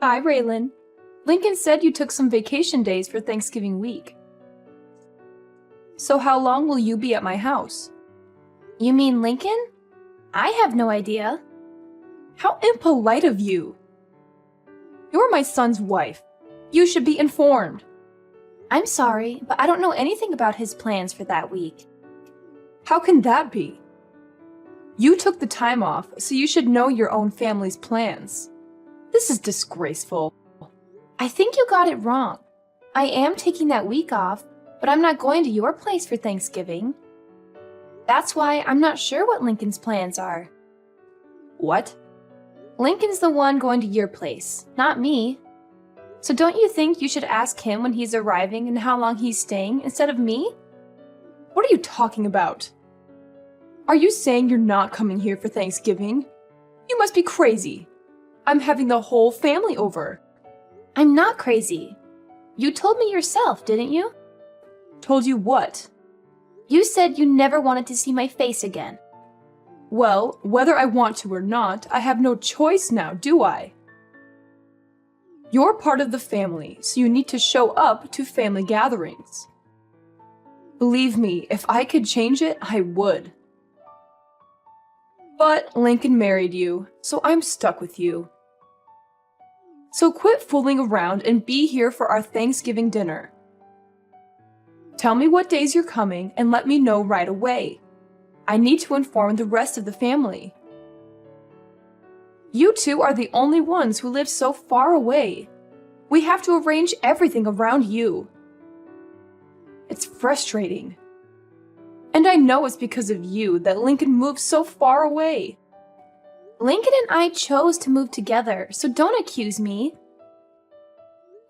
Hi, Raylan. Lincoln said you took some vacation days for Thanksgiving week. So how long will you be at my house? You mean Lincoln? I have no idea. How impolite of you! You're my son's wife. You should be informed. I'm sorry, but I don't know anything about his plans for that week. How can that be? You took the time off, so you should know your own family's plans. This is disgraceful. I think you got it wrong. I am taking that week off, but I'm not going to your place for Thanksgiving. That's why I'm not sure what Lincoln's plans are. What? Lincoln's the one going to your place, not me. So don't you think you should ask him when he's arriving and how long he's staying instead of me? What are you talking about? Are you saying you're not coming here for Thanksgiving? You must be crazy. I'm having the whole family over. I'm not crazy. You told me yourself, didn't you? Told you what? You said you never wanted to see my face again. Well, whether I want to or not, I have no choice now, do I? You're part of the family, so you need to show up to family gatherings. Believe me, if I could change it, I would. But Lincoln married you, so I'm stuck with you. So quit fooling around and be here for our Thanksgiving dinner. Tell me what days you're coming and let me know right away. I need to inform the rest of the family. You two are the only ones who live so far away. We have to arrange everything around you. It's frustrating. And I know it's because of you that Lincoln moved so far away. Lincoln and I chose to move together, so don't accuse me.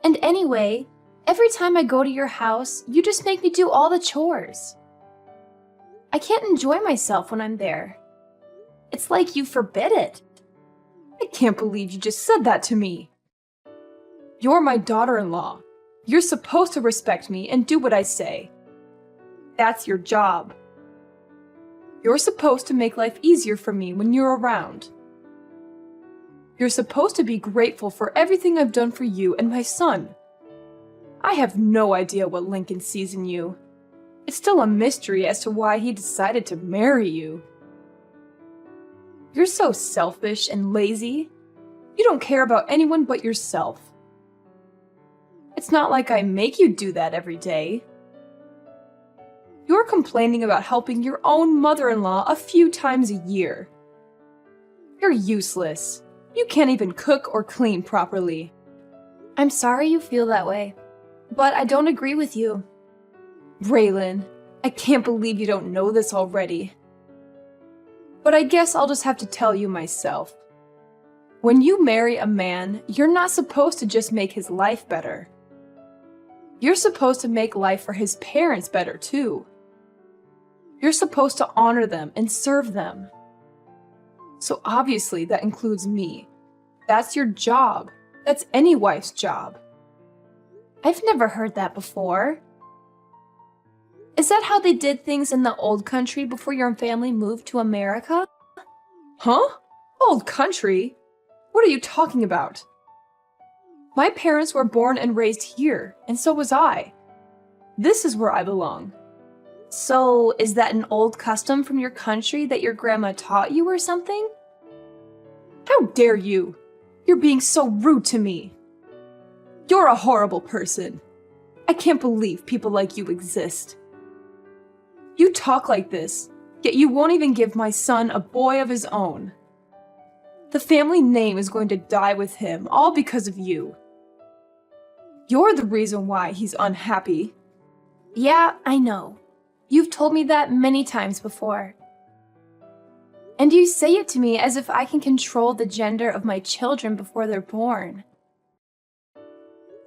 And anyway, every time I go to your house, you just make me do all the chores. I can't enjoy myself when I'm there. It's like you forbid it. I can't believe you just said that to me. You're my daughter-in-law. You're supposed to respect me and do what I say. That's your job. You're supposed to make life easier for me when you're around. You're supposed to be grateful for everything I've done for you and my son. I have no idea what Lincoln sees in you. It's still a mystery as to why he decided to marry you. You're so selfish and lazy. You don't care about anyone but yourself. It's not like I make you do that every day. You're complaining about helping your own mother-in-law a few times a year. You're useless. You can't even cook or clean properly. I'm sorry you feel that way, but I don't agree with you. Raylan, I can't believe you don't know this already. But I guess I'll just have to tell you myself. When you marry a man, you're not supposed to just make his life better. You're supposed to make life for his parents better too. You're supposed to honor them and serve them. So obviously that includes me. That's your job. That's any wife's job. I've never heard that before. Is that how they did things in the old country before your family moved to America? Huh? Old country? What are you talking about? My parents were born and raised here, and so was I. This is where I belong. So, is that an old custom from your country that your grandma taught you or something? How dare you! You're being so rude to me. You're a horrible person. I can't believe people like you exist. You talk like this, yet you won't even give my son a boy of his own. The family name is going to die with him, all because of you. You're the reason why he's unhappy. Yeah, I know. You've told me that many times before. And you say it to me as if I can control the gender of my children before they're born.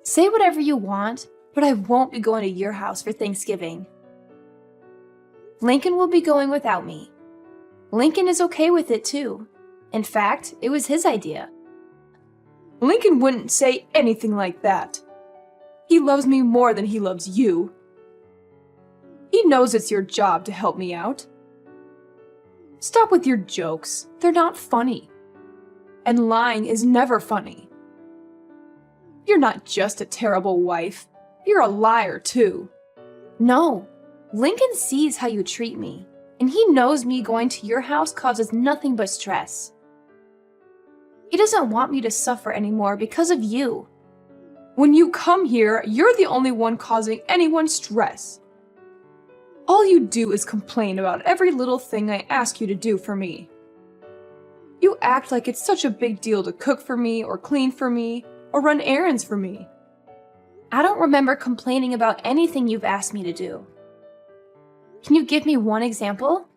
Say whatever you want, but I won't be going to your house for Thanksgiving. Lincoln will be going without me. Lincoln is okay with it too. In fact, it was his idea. Lincoln wouldn't say anything like that. He loves me more than he loves you. He knows it's your job to help me out. Stop with your jokes. They're not funny. And lying is never funny. You're not just a terrible wife. You're a liar, too. No, Lincoln sees how you treat me, and he knows me going to your house causes nothing but stress. He doesn't want me to suffer anymore because of you. When you come here, you're the only one causing anyone stress. All you do is complain about every little thing I ask you to do for me. You act like it's such a big deal to cook for me, or clean for me, or run errands for me. I don't remember complaining about anything you've asked me to do. Can you give me one example?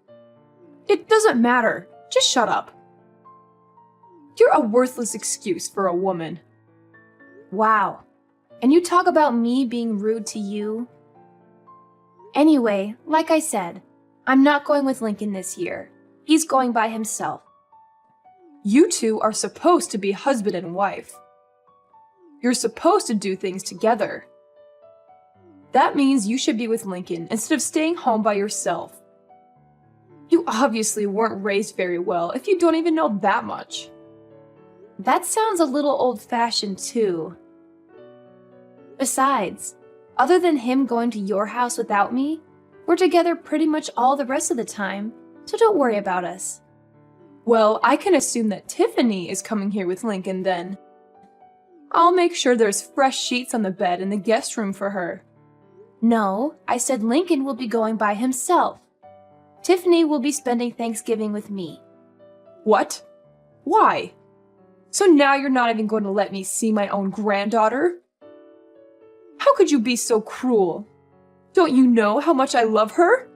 It doesn't matter. Just shut up. You're a worthless excuse for a woman. Wow. And you talk about me being rude to you? Anyway, like I said, I'm not going with Lincoln this year. He's going by himself. You two are supposed to be husband and wife. You're supposed to do things together. That means you should be with Lincoln instead of staying home by yourself. You obviously weren't raised very well if you don't even know that much. That sounds a little old-fashioned too. Besides, other than him going to your house without me, we're together pretty much all the rest of the time, so don't worry about us. Well, I can assume that Tiffany is coming here with Lincoln then. I'll make sure there's fresh sheets on the bed in the guest room for her. No, I said Lincoln will be going by himself. Tiffany will be spending Thanksgiving with me. What? Why? So now you're not even going to let me see my own granddaughter? How could you be so cruel? Don't you know how much I love her?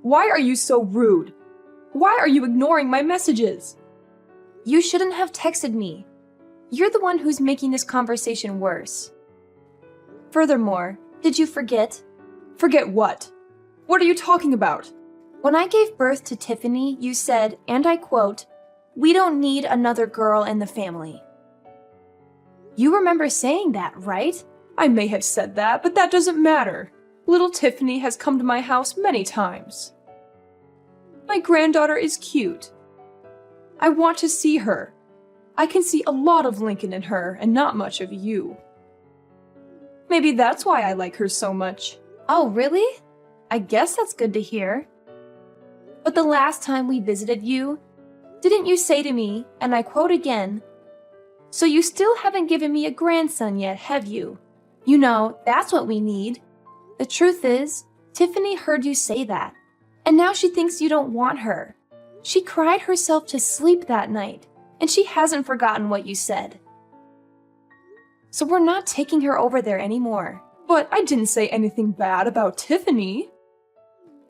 Why are you so rude? Why are you ignoring my messages? You shouldn't have texted me. You're the one who's making this conversation worse. Furthermore, did you forget? Forget what? What are you talking about? When I gave birth to Tiffany, you said, and I quote, "We don't need another girl in the family." You remember saying that, right? I may have said that, but that doesn't matter. Little Tiffany has come to my house many times. My granddaughter is cute. I want to see her. I can see a lot of Lincoln in her and not much of you. Maybe that's why I like her so much. Oh, really? I guess that's good to hear. But the last time we visited you, didn't you say to me, and I quote again, "So you still haven't given me a grandson yet, have you? You know, that's what we need." The truth is, Tiffany heard you say that, and now she thinks you don't want her. She cried herself to sleep that night, and she hasn't forgotten what you said. So we're not taking her over there anymore. But I didn't say anything bad about Tiffany.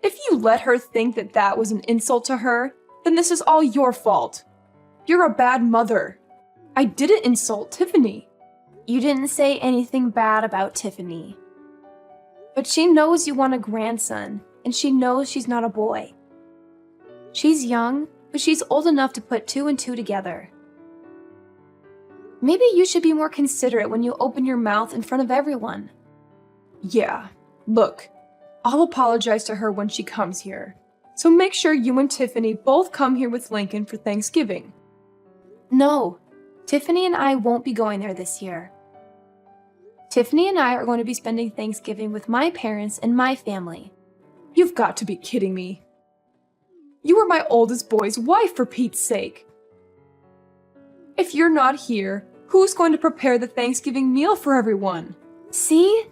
If you let her think that that was an insult to her, then this is all your fault. You're a bad mother. I didn't insult Tiffany. You didn't say anything bad about Tiffany. But she knows you want a grandson, and she knows she's not a boy. She's young, but she's old enough to put two and two together. Maybe you should be more considerate when you open your mouth in front of everyone. Yeah, look, I'll apologize to her when she comes here. So make sure you and Tiffany both come here with Lincoln for Thanksgiving. No, Tiffany and I won't be going there this year. Tiffany and I are going to be spending Thanksgiving with my parents and my family. You've got to be kidding me. You were my oldest boy's wife, for Pete's sake. If you're not here, who's going to prepare the Thanksgiving meal for everyone? See?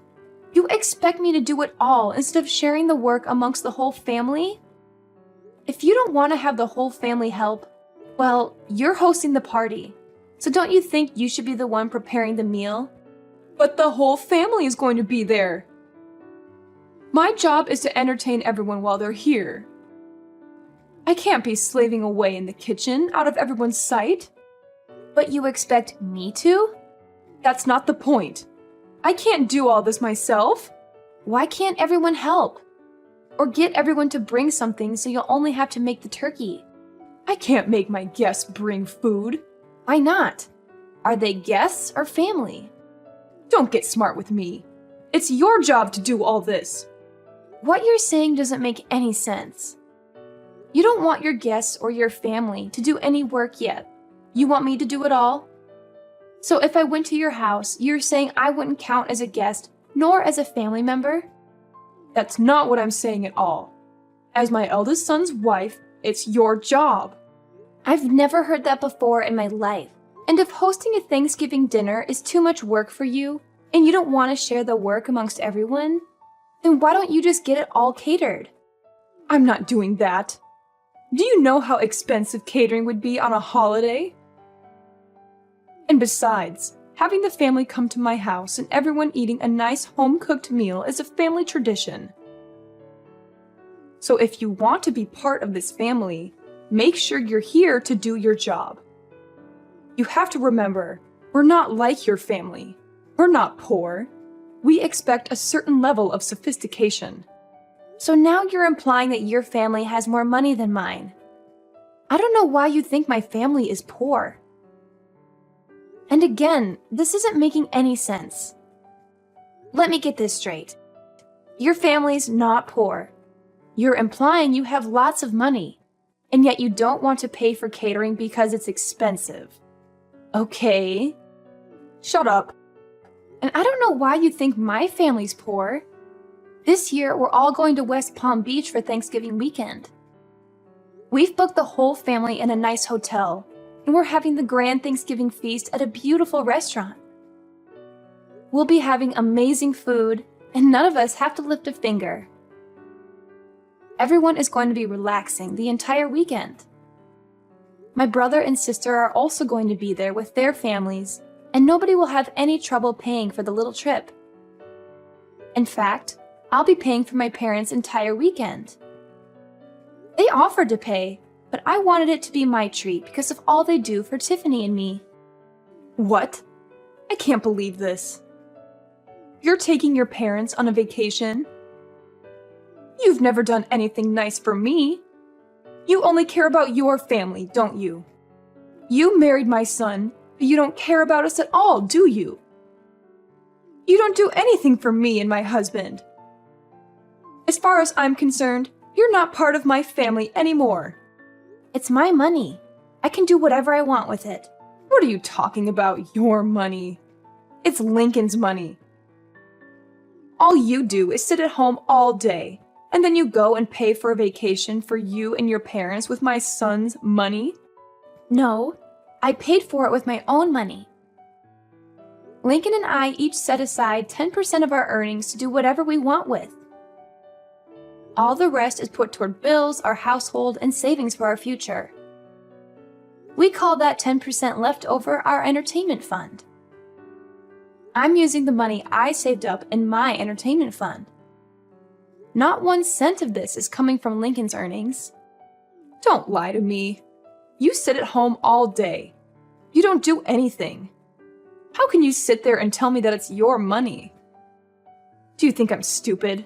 You expect me to do it all instead of sharing the work amongst the whole family? If you don't want to have the whole family help, well, you're hosting the party. So don't you think you should be the one preparing the meal? But the whole family is going to be there. My job is to entertain everyone while they're here. I can't be slaving away in the kitchen out of everyone's sight. But you expect me to? That's not the point. I can't do all this myself. Why can't everyone help? Or get everyone to bring something so you'll only have to make the turkey? I can't make my guests bring food. Why not? Are they guests or family? Don't get smart with me. It's your job to do all this. What you're saying doesn't make any sense. You don't want your guests or your family to do any work yet. You want me to do it all? So if I went to your house, you're saying I wouldn't count as a guest nor as a family member? That's not what I'm saying at all. As my eldest son's wife, it's your job. I've never heard that before in my life. And if hosting a Thanksgiving dinner is too much work for you, and you don't want to share the work amongst everyone, then why don't you just get it all catered? I'm not doing that. Do you know how expensive catering would be on a holiday? And besides, having the family come to my house and everyone eating a nice home-cooked meal is a family tradition. So if you want to be part of this family, make sure you're here to do your job. You have to remember, we're not like your family. We're not poor. We expect a certain level of sophistication. So now you're implying that your family has more money than mine. I don't know why you think my family is poor. And again, this isn't making any sense. Let me get this straight. Your family's not poor. You're implying you have lots of money, and yet you don't want to pay for catering because it's expensive. Okay. Shut up. And I don't know why you think my family's poor. This year, we're all going to West Palm Beach for Thanksgiving weekend. We've booked the whole family in a nice hotel, and we're having the grand Thanksgiving feast at a beautiful restaurant. We'll be having amazing food, and none of us have to lift a finger. Everyone is going to be relaxing the entire weekend. My brother and sister are also going to be there with their families, and nobody will have any trouble paying for the little trip. In fact, I'll be paying for my parents' entire weekend. They offered to pay, but I wanted it to be my treat because of all they do for Tiffany and me. What? I can't believe this. You're taking your parents on a vacation? You've never done anything nice for me. You only care about your family, don't you? You married my son, but you don't care about us at all, do you? You don't do anything for me and my husband. As far as I'm concerned, you're not part of my family anymore. It's my money. I can do whatever I want with it. What are you talking about, your money? It's Lincoln's money. All you do is sit at home all day, and then you go and pay for a vacation for you and your parents with my son's money? No, I paid for it with my own money. Lincoln and I each set aside 10% of our earnings to do whatever we want with. All the rest is put toward bills, our household, and savings for our future. We call that 10% left over our entertainment fund. I'm using the money I saved up in my entertainment fund. Not 1 cent of this is coming from Lincoln's earnings. Don't lie to me. You sit at home all day. You don't do anything. How can you sit there and tell me that it's your money? Do you think I'm stupid?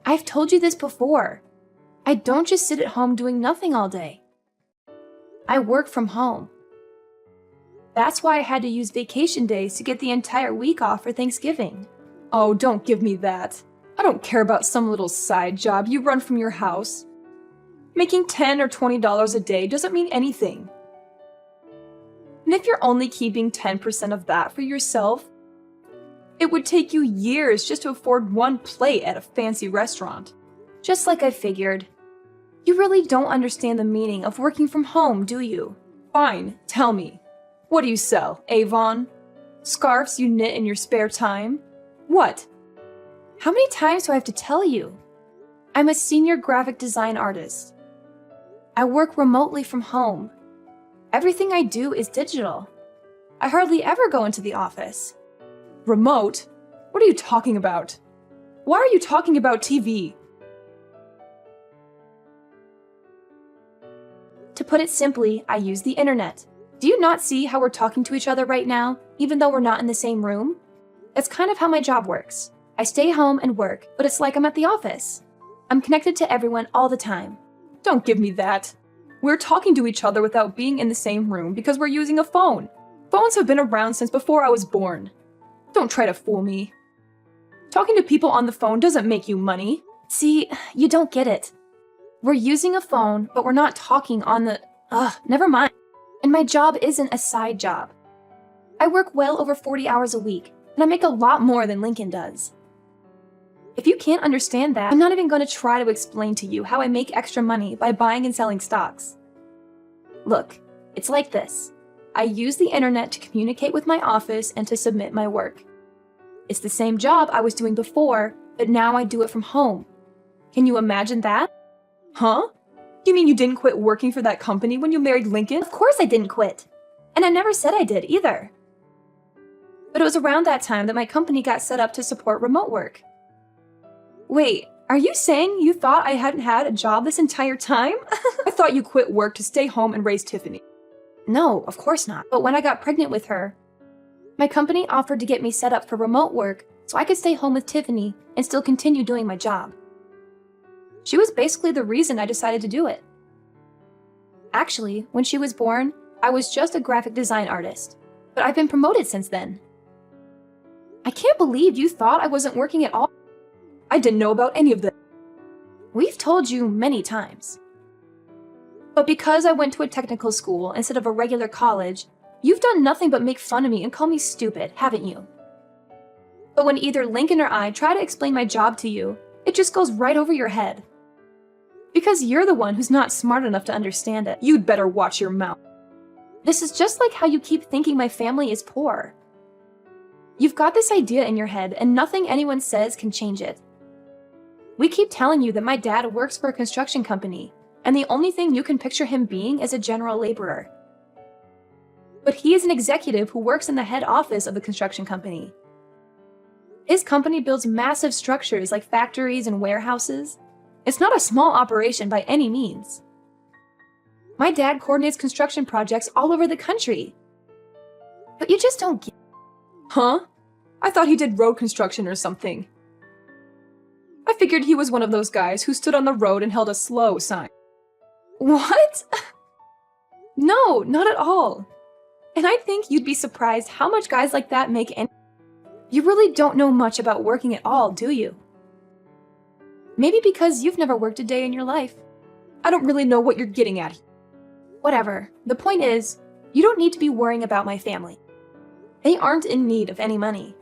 I've told you this before. I don't just sit at home doing nothing all day. I work from home. That's why I had to use vacation days to get the entire week off for Thanksgiving. Oh, don't give me that. I don't care about some little side job you run from your house. Making $10 or $20 a day doesn't mean anything. And if you're only keeping 10% of that for yourself, it would take you years just to afford one plate at a fancy restaurant. Just like I figured. You really don't understand the meaning of working from home, do you? Fine, tell me. What do you sell, Avon? Scarves you knit in your spare time? What? How many times do I have to tell you? I'm a senior graphic design artist. I work remotely from home. Everything I do is digital. I hardly ever go into the office. Remote? What are you talking about? Why are you talking about TV? To put it simply, I use the internet. Do you not see how we're talking to each other right now, even though we're not in the same room? That's kind of how my job works. I stay home and work, but it's like I'm at the office. I'm connected to everyone all the time. Don't give me that. We're talking to each other without being in the same room because we're using a phone. Phones have been around since before I was born. Don't try to fool me. Talking to people on the phone doesn't make you money. See, you don't get it. We're using a phone, but we're not talking on the... never mind. And my job isn't a side job. I work well over 40 hours a week, and I make a lot more than Lincoln does. If you can't understand that, I'm not even going to try to explain to you how I make extra money by buying and selling stocks. Look, it's like this. I use the internet to communicate with my office and to submit my work. It's the same job I was doing before, but now I do it from home. Can you imagine that? Huh? You mean you didn't quit working for that company when you married Lincoln? Of course I didn't quit. And I never said I did either. But it was around that time that my company got set up to support remote work. Wait, are you saying you thought I hadn't had a job this entire time? I thought you quit work to stay home and raise Tiffany. No, of course not. But when I got pregnant with her, my company offered to get me set up for remote work so I could stay home with Tiffany and still continue doing my job. She was basically the reason I decided to do it. Actually, when she was born, I was just a graphic design artist, but I've been promoted since then. I can't believe you thought I wasn't working at all. I didn't know about any of this. We've told you many times. But because I went to a technical school instead of a regular college, you've done nothing but make fun of me and call me stupid, haven't you? But when either Lincoln or I try to explain my job to you, it just goes right over your head. Because you're the one who's not smart enough to understand it. You'd better watch your mouth. This is just like how you keep thinking my family is poor. You've got this idea in your head and nothing anyone says can change it. We keep telling you that my dad works for a construction company, and the only thing you can picture him being is a general laborer. But he is an executive who works in the head office of the construction company. His company builds massive structures like factories and warehouses. It's not a small operation by any means. My dad coordinates construction projects all over the country. But you just don't get... Huh? I thought he did road construction or something. I figured he was one of those guys who stood on the road and held a slow sign. What? No, not at all. And I think you'd be surprised how much guys like that make any... You really don't know much about working at all, do you? Maybe because you've never worked a day in your life. I don't really know what you're getting at. Whatever. The point is, you don't need to be worrying about my family. They aren't in need of any money.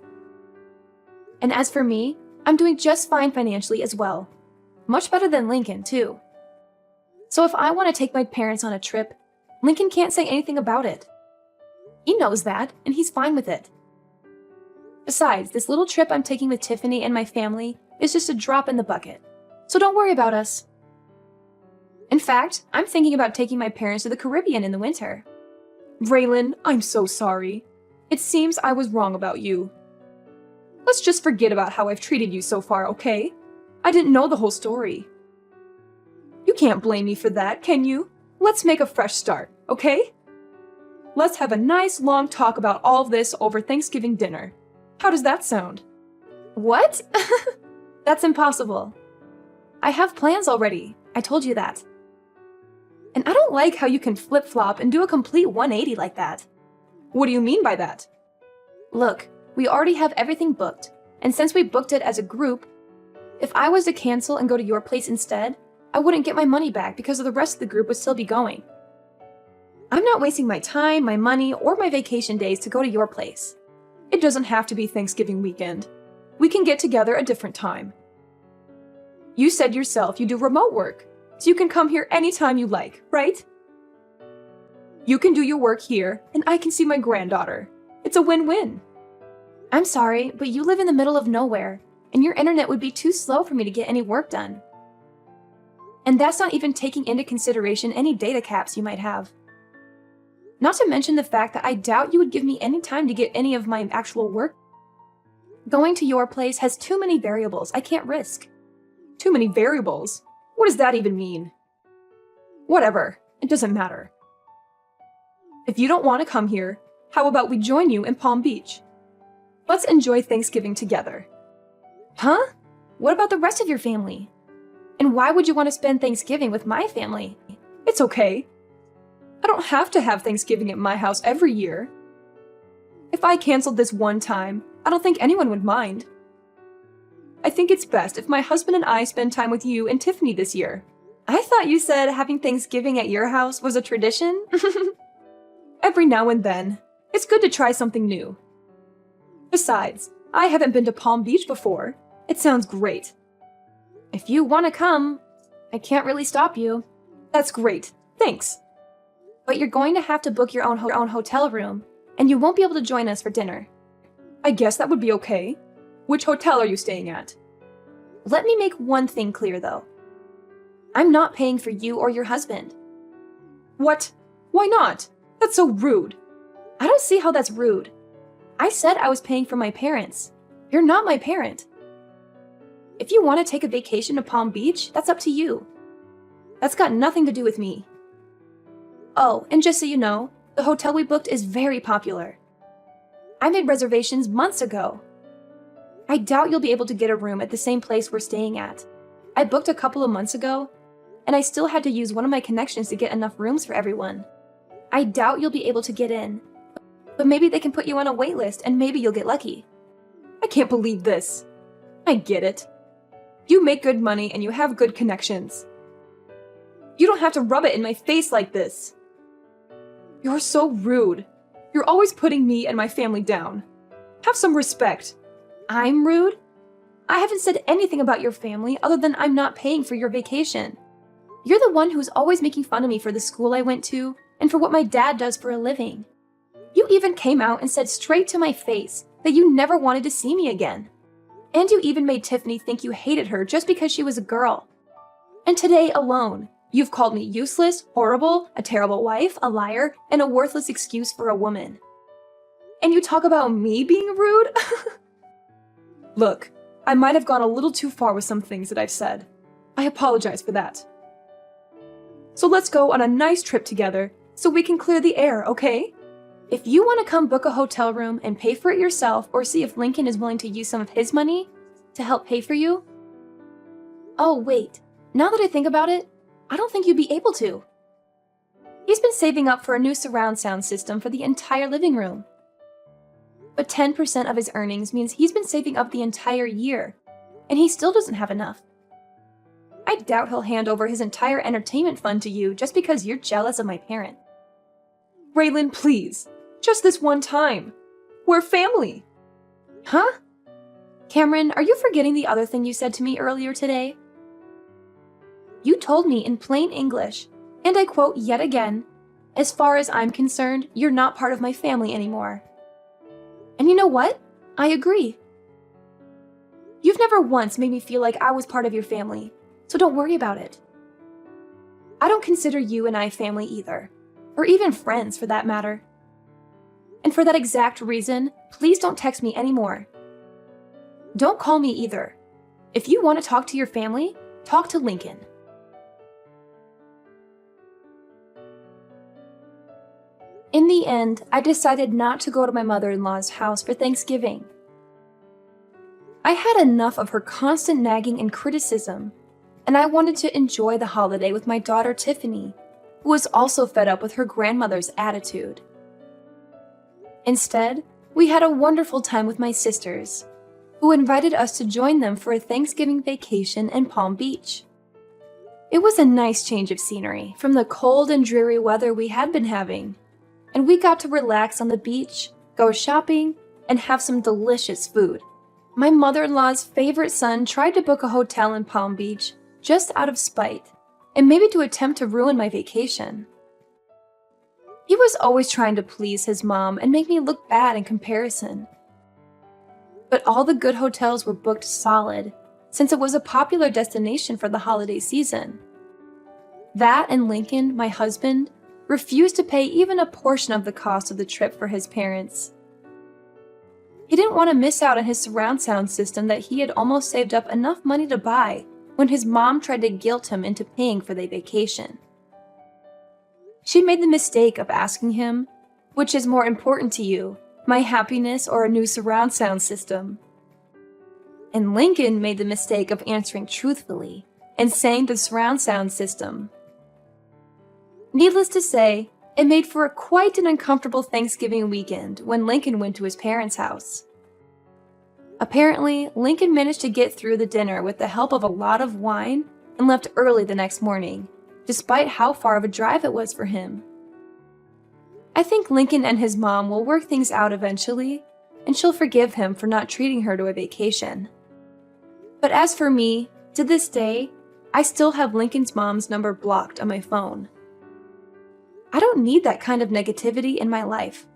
And as for me, I'm doing just fine financially as well. Much better than Lincoln, too. So if I want to take my parents on a trip, Lincoln can't say anything about it. He knows that, and he's fine with it. Besides, this little trip I'm taking with Tiffany and my family is just a drop in the bucket. So don't worry about us. In fact, I'm thinking about taking my parents to the Caribbean in the winter. Raylan, I'm so sorry. It seems I was wrong about you. Let's just forget about how I've treated you so far, okay? I didn't know the whole story. You can't blame me for that, can you? Let's make a fresh start, okay? Let's have a nice long talk about all of this over Thanksgiving dinner. How does that sound? What? That's impossible. I have plans already. I told you that. And I don't like how you can flip-flop and do a complete 180 like that. What do you mean by that? Look, we already have everything booked, and since we booked it as a group, if I was to cancel and go to your place instead, I wouldn't get my money back because the rest of the group would still be going. I'm not wasting my time, my money, or my vacation days to go to your place. It doesn't have to be Thanksgiving weekend. We can get together a different time. You said yourself you do remote work, so you can come here anytime you like, right? You can do your work here, and I can see my granddaughter. It's a win-win. I'm sorry, but you live in the middle of nowhere, and your internet would be too slow for me to get any work done. And that's not even taking into consideration any data caps you might have. Not to mention the fact that I doubt you would give me any time to get any of my actual work. Going to your place has too many variables I can't risk. Too many variables? What does that even mean? Whatever, it doesn't matter. If you don't want to come here, how about we join you in Palm Beach? Let's enjoy Thanksgiving together. Huh? What about the rest of your family? And why would you want to spend Thanksgiving with my family? It's okay. I don't have to have Thanksgiving at my house every year. If I canceled this one time, I don't think anyone would mind. I think it's best if my husband and I spend time with you and Tiffany this year. I thought you said having Thanksgiving at your house was a tradition? Every now and then. It's good to try something new. Besides, I haven't been to Palm Beach before. It sounds great. If you want to come, I can't really stop you. That's great. Thanks. But you're going to have to book your own hotel room, and you won't be able to join us for dinner. I guess that would be okay. Which hotel are you staying at? Let me make one thing clear, though. I'm not paying for you or your husband. What? Why not? That's so rude. I don't see how that's rude. I said I was paying for my parents. You're not my parent. If you want to take a vacation to Palm Beach, that's up to you. That's got nothing to do with me. Oh, and just so you know, the hotel we booked is very popular. I made reservations months ago. I doubt you'll be able to get a room at the same place we're staying at. I booked a couple of months ago, and I still had to use one of my connections to get enough rooms for everyone. I doubt you'll be able to get in, but maybe they can put you on a wait list and maybe you'll get lucky. I can't believe this. I get it. You make good money and you have good connections. You don't have to rub it in my face like this. You're so rude. You're always putting me and my family down. Have some respect. I'm rude? I haven't said anything about your family other than I'm not paying for your vacation. You're the one who's always making fun of me for the school I went to and for what my dad does for a living. You even came out and said straight to my face that you never wanted to see me again. And you even made Tiffany think you hated her just because she was a girl. And today alone, you've called me useless, horrible, a terrible wife, a liar, and a worthless excuse for a woman. And you talk about me being rude? Look, I might have gone a little too far with some things that I've said. I apologize for that. So let's go on a nice trip together so we can clear the air, okay? If you want to come book a hotel room and pay for it yourself or see if Lincoln is willing to use some of his money to help pay for you. Oh, wait. Now that I think about it, I don't think you'd be able to. He's been saving up for a new surround sound system for the entire living room. But 10% of his earnings means he's been saving up the entire year, and he still doesn't have enough. I doubt he'll hand over his entire entertainment fund to you just because you're jealous of my parent. Raylan, please. Just this one time. We're family. Huh? Cameron, are you forgetting the other thing you said to me earlier today? You told me in plain English, and I quote yet again, "As far as I'm concerned, you're not part of my family anymore." And you know what? I agree. You've never once made me feel like I was part of your family, so don't worry about it. I don't consider you and I family either, or even friends for that matter. And for that exact reason, please don't text me anymore. Don't call me either. If you want to talk to your family, talk to Lincoln. In the end, I decided not to go to my mother-in-law's house for Thanksgiving. I had enough of her constant nagging and criticism, and I wanted to enjoy the holiday with my daughter Tiffany, who was also fed up with her grandmother's attitude. Instead, we had a wonderful time with my sisters, who invited us to join them for a Thanksgiving vacation in Palm Beach. It was a nice change of scenery from the cold and dreary weather we had been having, and we got to relax on the beach, go shopping, and have some delicious food. My mother-in-law's favorite son tried to book a hotel in Palm Beach just out of spite, and maybe to attempt to ruin my vacation. He was always trying to please his mom and make me look bad in comparison. But all the good hotels were booked solid, since it was a popular destination for the holiday season. That and Lincoln, my husband, refused to pay even a portion of the cost of the trip for his parents. He didn't want to miss out on his surround sound system that he had almost saved up enough money to buy when his mom tried to guilt him into paying for their vacation. She made the mistake of asking him, "Which is more important to you, my happiness or a new surround sound system?" And Lincoln made the mistake of answering truthfully and saying the surround sound system. Needless to say, it made for quite an uncomfortable Thanksgiving weekend when Lincoln went to his parents' house. Apparently, Lincoln managed to get through the dinner with the help of a lot of wine and left early the next morning, despite how far of a drive it was for him. I think Lincoln and his mom will work things out eventually, and she'll forgive him for not treating her to a vacation. But as for me, to this day, I still have Lincoln's mom's number blocked on my phone. I don't need that kind of negativity in my life.